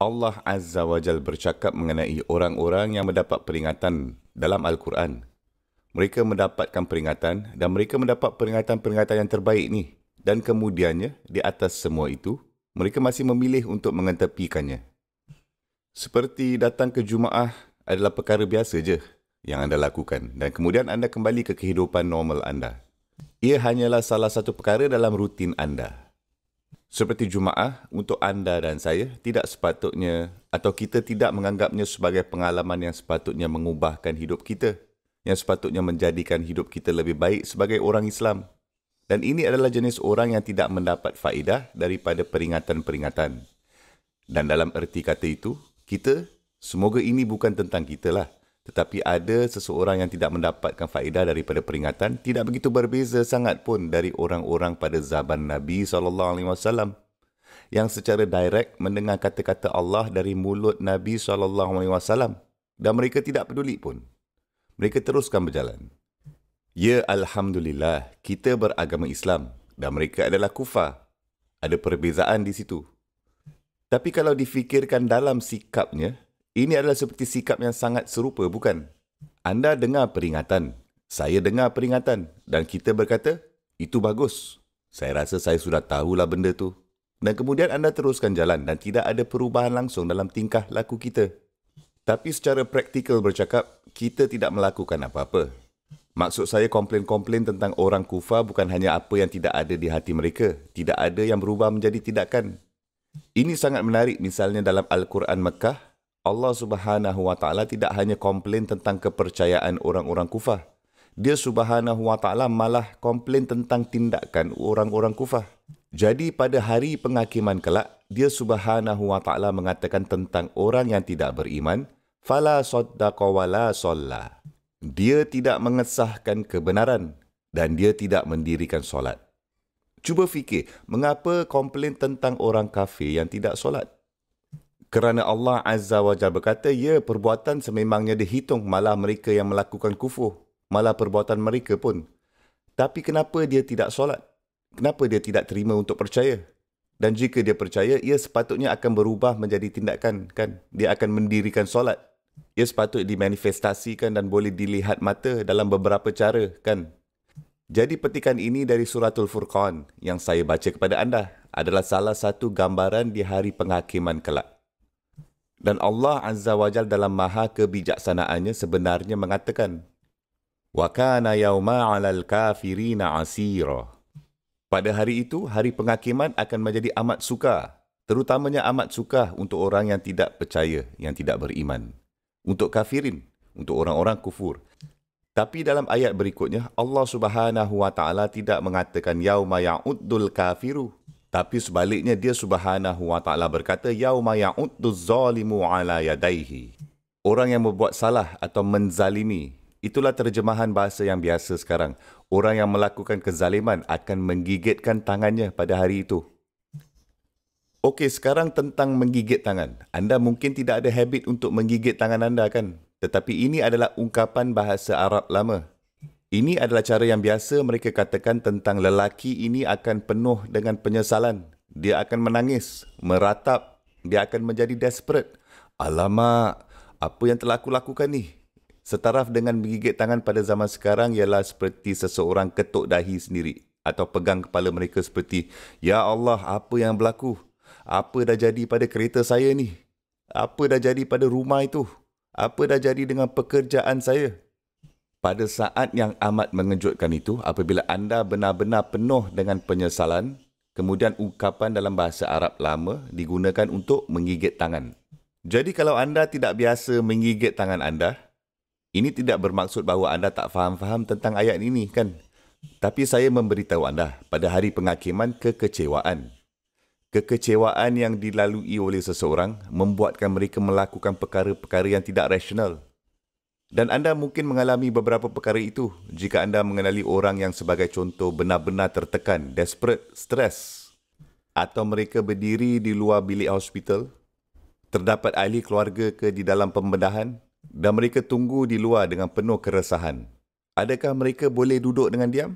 Allah Azza wa Jal bercakap mengenai orang-orang yang mendapat peringatan dalam Al-Quran. Mereka mendapatkan peringatan dan mereka mendapat peringatan-peringatan yang terbaik ni. Dan kemudiannya, di atas semua itu, mereka masih memilih untuk mengetepikannya. Seperti datang ke Jumaat adalah perkara biasa je yang anda lakukan dan kemudian anda kembali ke kehidupan normal anda. Ia hanyalah salah satu perkara dalam rutin anda. Seperti Jumaat, untuk anda dan saya, tidak sepatutnya atau kita tidak menganggapnya sebagai pengalaman yang sepatutnya mengubahkan hidup kita, yang sepatutnya menjadikan hidup kita lebih baik sebagai orang Islam. Dan ini adalah jenis orang yang tidak mendapat faedah daripada peringatan-peringatan. Dan dalam erti kata itu, kita, semoga ini bukan tentang kita lah, tetapi ada seseorang yang tidak mendapatkan faedah daripada peringatan tidak begitu berbeza sangat pun dari orang-orang pada zaman Nabi SAW yang secara direct mendengar kata-kata Allah dari mulut Nabi SAW dan mereka tidak peduli pun. Mereka teruskan berjalan. Ya Alhamdulillah, kita beragama Islam dan mereka adalah kufar. Ada perbezaan di situ. Tapi kalau difikirkan dalam sikapnya, ini adalah seperti sikap yang sangat serupa, bukan? Anda dengar peringatan, saya dengar peringatan dan kita berkata, itu bagus. Saya rasa saya sudah tahulah benda tu. Dan kemudian anda teruskan jalan dan tidak ada perubahan langsung dalam tingkah laku kita. Tapi secara praktikal bercakap, kita tidak melakukan apa-apa. Maksud saya komplain-komplain tentang orang kufar bukan hanya apa yang tidak ada di hati mereka. Tidak ada yang berubah menjadi tidakkan. Ini sangat menarik misalnya dalam Al-Quran Mekah, Allah Subhanahu wa Ta'ala tidak hanya komplain tentang kepercayaan orang-orang kufar. Dia Subhanahu wa Ta'ala malah komplain tentang tindakan orang-orang kufar. Jadi pada hari penghakiman kelak, dia Subhanahu wa Ta'ala mengatakan tentang orang yang tidak beriman, fala saddaqa wala shalla. Dia tidak mengesahkan kebenaran dan dia tidak mendirikan solat. Cuba fikir, mengapa komplain tentang orang kafir yang tidak solat? Kerana Allah Azza wa Jalla berkata, ya perbuatan sememangnya dihitung, malah mereka yang melakukan kufur, malah perbuatan mereka pun. Tapi kenapa dia tidak solat? Kenapa dia tidak terima untuk percaya? Dan jika dia percaya, ia sepatutnya akan berubah menjadi tindakan, kan? Dia akan mendirikan solat. Ia sepatutnya dimanifestasikan dan boleh dilihat mata dalam beberapa cara, kan? Jadi petikan ini dari Suratul Furqan yang saya baca kepada anda adalah salah satu gambaran di hari penghakiman kelak. Dan Allah Azza wa Jal dalam maha kebijaksanaannya sebenarnya mengatakan, wa kana yauma 'alal kafirina 'asira. Pada hari itu, hari penghakiman akan menjadi amat sukar, terutamanya amat sukar untuk orang yang tidak percaya, yang tidak beriman, untuk kafirin, untuk orang-orang kufur. Tapi dalam ayat berikutnya, Allah Subhanahu wa Ta'ala tidak mengatakan yauma ya'uddul kafiru. Tapi sebaliknya dia Subhanahu wa Ta'ala berkata, yauma ya'udduz zalimu ala yadaihi. Orang yang membuat salah atau menzalimi. Itulah terjemahan bahasa yang biasa sekarang. Orang yang melakukan kezaliman akan menggigitkan tangannya pada hari itu. Okey, sekarang tentang menggigit tangan. Anda mungkin tidak ada habit untuk menggigit tangan anda, kan? Tetapi ini adalah ungkapan bahasa Arab lama. Ini adalah cara yang biasa mereka katakan tentang lelaki ini akan penuh dengan penyesalan. Dia akan menangis, meratap, dia akan menjadi desperate. Alamak, apa yang telah aku lakukan ni? Setaraf dengan menggigit tangan pada zaman sekarang ialah seperti seseorang ketuk dahi sendiri atau pegang kepala mereka seperti, ya Allah, apa yang berlaku? Apa dah jadi pada kereta saya ni? Apa dah jadi pada rumah itu? Apa dah jadi dengan pekerjaan saya? Pada saat yang amat mengejutkan itu, apabila anda benar-benar penuh dengan penyesalan, kemudian ungkapan dalam bahasa Arab lama digunakan untuk menggigit tangan. Jadi kalau anda tidak biasa menggigit tangan anda, ini tidak bermaksud bahawa anda tak faham-faham tentang ayat ini, kan? Tapi saya memberitahu anda, pada hari penghakiman kekecewaan. Kekecewaan yang dilalui oleh seseorang membuatkan mereka melakukan perkara-perkara yang tidak rasional. Dan anda mungkin mengalami beberapa perkara itu jika anda mengenali orang yang sebagai contoh benar-benar tertekan, desperate, stres. Atau mereka berdiri di luar bilik hospital, terdapat ahli keluarga ke di dalam pembedahan dan mereka tunggu di luar dengan penuh keresahan. Adakah mereka boleh duduk dengan diam?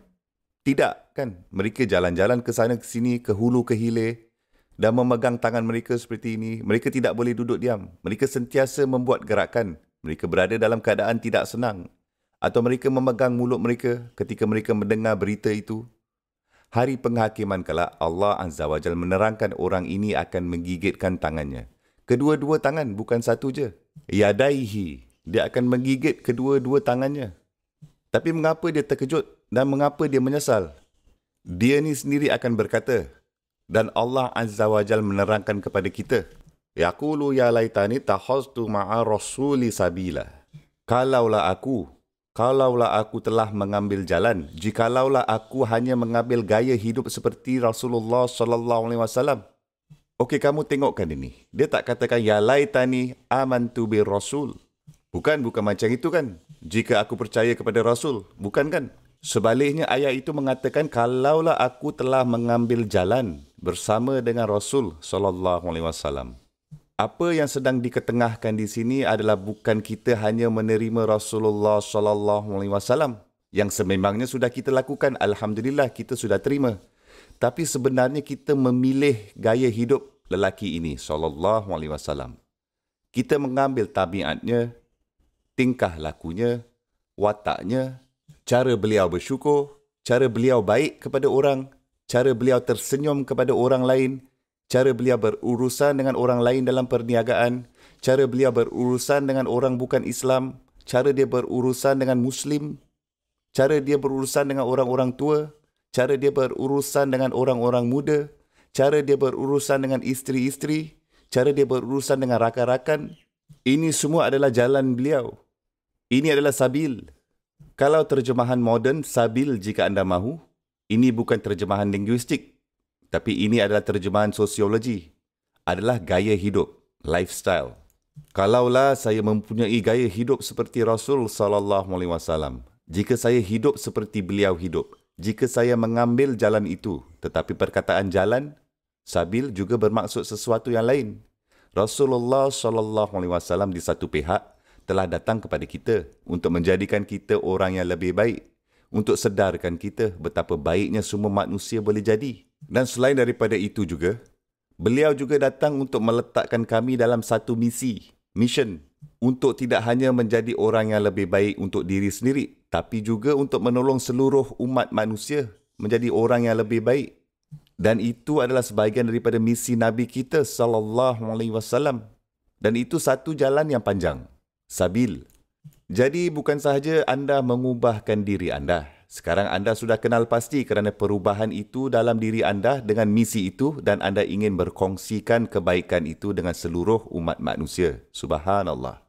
Tidak, kan? Mereka jalan-jalan ke sana ke sini, ke hulu ke hilir. dan memegang tangan mereka seperti ini. Mereka tidak boleh duduk diam. Mereka sentiasa membuat gerakan. Mereka berada dalam keadaan tidak senang. Atau mereka memegang mulut mereka ketika mereka mendengar berita itu. Hari penghakiman kelak, Allah Azza wa Jalla menerangkan orang ini akan menggigitkan tangannya. Kedua-dua tangan, bukan satu je. Yadaihi. Dia akan menggigit kedua-dua tangannya. Tapi mengapa dia terkejut dan mengapa dia menyesal? Dia ni sendiri akan berkata, dan Allah Azza wa Jalla menerangkan kepada kita, yaqulu ya laitani takhaztu ma'a rasuli sabila. Kalaulah aku telah mengambil jalan, jikalaulah aku hanya mengambil gaya hidup seperti Rasulullah sallallahu alaihi wasallam. Okey, kamu tengokkan ini. Dia tak katakan ya laitani amantu bir rasul. Bukan macam itu kan. Jika aku percaya kepada Rasul, bukan kan? Sebaliknya ayat itu mengatakan kalaulah aku telah mengambil jalan bersama dengan Rasul sallallahu alaihi wasallam. Apa yang sedang diketengahkan di sini adalah bukan kita hanya menerima Rasulullah sallallahu alaihi wasallam yang sememangnya sudah kita lakukan, alhamdulillah kita sudah terima. Tapi sebenarnya kita memilih gaya hidup lelaki ini sallallahu alaihi wasallam. Kita mengambil tabiatnya, tingkah lakunya, wataknya, cara beliau bersyukur, cara beliau baik kepada orang, cara beliau tersenyum kepada orang lain, cara beliau berurusan dengan orang lain dalam perniagaan, cara beliau berurusan dengan orang bukan Islam, cara dia berurusan dengan Muslim, cara dia berurusan dengan orang-orang tua, cara dia berurusan dengan orang-orang muda, cara dia berurusan dengan isteri-isteri, cara dia berurusan dengan rakan-rakan. Ini semua adalah jalan beliau. Ini adalah sabil. Kalau terjemahan moden, sabil jika anda mahu, ini bukan terjemahan linguistik. Tapi ini adalah terjemahan sosiologi. Adalah gaya hidup, lifestyle. Kalaulah saya mempunyai gaya hidup seperti Rasul sallallahu alaihi wasallam, jika saya hidup seperti beliau hidup, jika saya mengambil jalan itu, tetapi perkataan jalan, sabil juga bermaksud sesuatu yang lain. Rasulullah sallallahu alaihi wasallam di satu pihak telah datang kepada kita untuk menjadikan kita orang yang lebih baik, untuk sedarkan kita betapa baiknya semua manusia boleh jadi. Dan selain daripada itu juga, beliau juga datang untuk meletakkan kami dalam satu mission, untuk tidak hanya menjadi orang yang lebih baik untuk diri sendiri, tapi juga untuk menolong seluruh umat manusia menjadi orang yang lebih baik. Dan itu adalah sebahagian daripada misi Nabi kita sallallahu alaihi wasallam. Dan itu satu jalan yang panjang. Sabil. Jadi bukan sahaja anda mengubahkan diri anda. Sekarang anda sudah kenal pasti kerana perubahan itu dalam diri anda dengan misi itu dan anda ingin berkongsikan kebaikan itu dengan seluruh umat manusia. Subhanallah.